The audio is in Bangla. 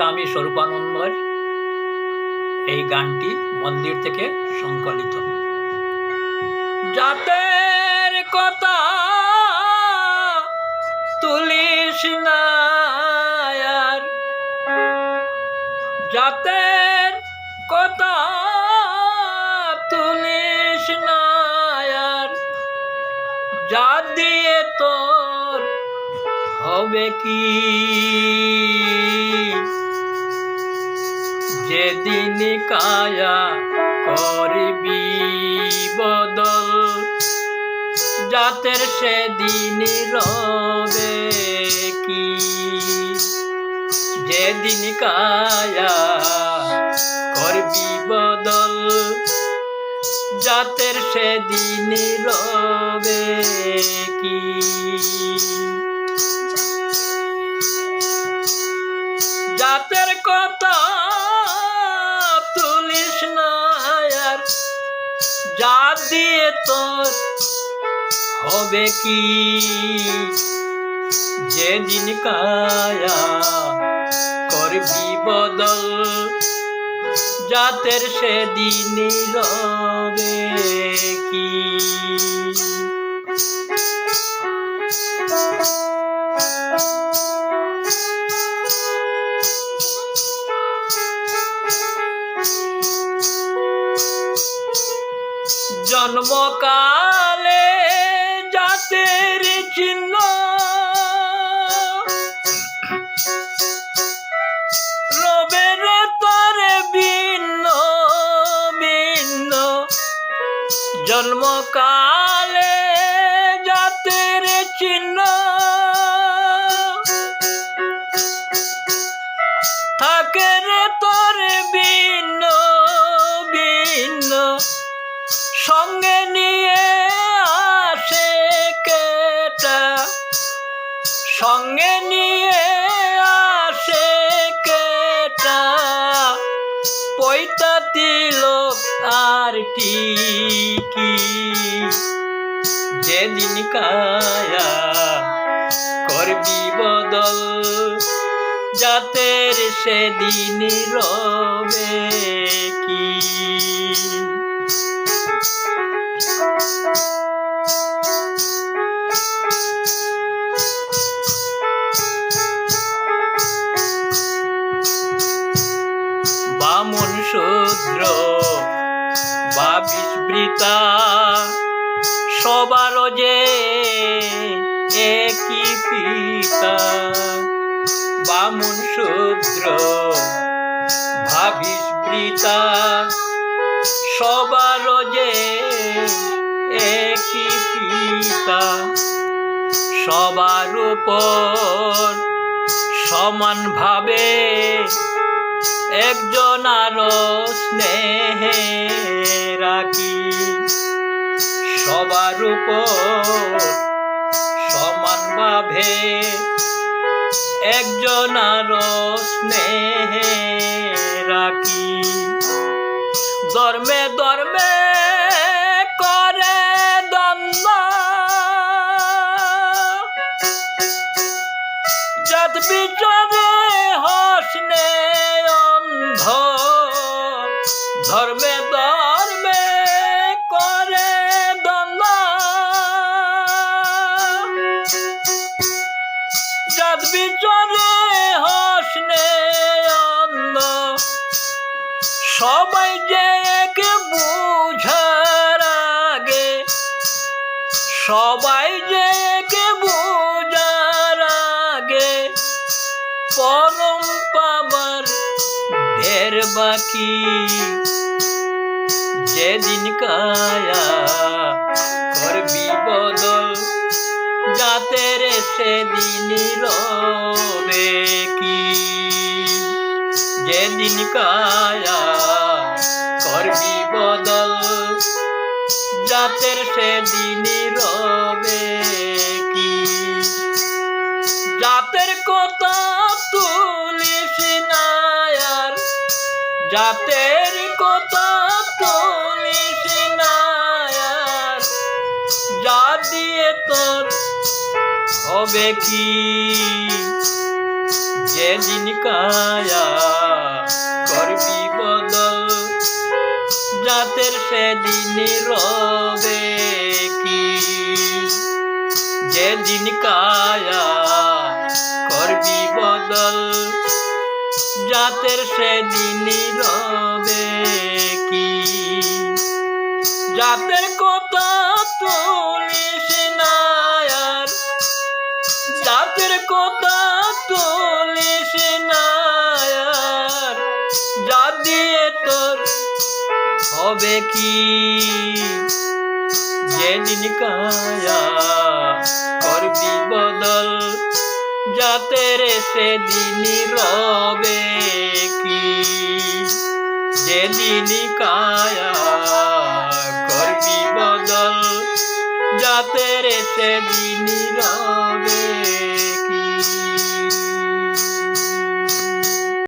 স্বামী স্বরূপানন্দর এই গানটি মন্দির থেকে সংকলিত। জাতের কথা তুলিস না আর, জাতের কথা তুলিস না আর, জাত দিয়ে তোর হবে কি? যেদিন কায়া করবি বদল, জাতের সেদিন রবে কি? যেদিন কায়া করবি বদল, জাতের সেদিন রবে কি? জাতের কথা তুলিস না আর, জাত দিয়ে তোর হবে কি? যেদিন কায়া করবি বদল, জাতের সেদিন রবে কি? জন্মকালে জাতের চিহ্ন রবে রে তরে ভিন্ন ভিন্ন, জন্মকালে জাতের চিহ্ন থাকে রে তরে ভিন্ন ভিন্ন, সঙ্গে নিয়ে আসে কেটা, সঙ্গে নিয়ে আসে কেটা, পৈতা তিলক আর টিকি। যেদিন কায়া করবি বদল, জাতের সেদিন রবে কি? বামন শূদ্র বা বিস্মৃতা, সবার যে একই পিতা। বামন শূদ্র বা বিস্মৃতা, সবার যে একই পিতা। সবার উপর সমান ভাবে একজন আরো স্নেহে রাখি। সবার উপর সমান ভাবে একজন আরো স্নেহে রাখি। ধর্মে ধর্মে করে দ্বন্দ্ব, জাত বিচারে হসনে অন্ধ। ধর্মে ধর্মে করে দ্বন্দ্ব, জাত বিচারে হসনে অন্ধ। সবাই যে এক বুঝার আগে, সবাই যে এক বুঝার আগে, পরম পাবার ঢের বাকি। যেদিন কায়া করবি বদল, জাতের সেদিন রবে কি? যেদিন কায়া করবি বদল, জাতের সেদিন রবে কি? জাতের কথা তুলিস না আর, জাতের কথা তুলিস না আর, জাত দিয়ে তোর হবে কি? যেদিন কায়া করবি বদল, জাতের সেদিনই রবে কি। যেদিন কায়া করবি বদল, জাতের সেদিনই রবে কি। জাতের কথা তুলিস না আর, জাতের কথা তুলিস না আর, জাত দিয়ে তোর হবে কি। যেদিন কায়া করবি বদল, জাতের সেদিনই রবে কি। যেদিন কায়া করবি বদল, জাতের সেদিনই রবে।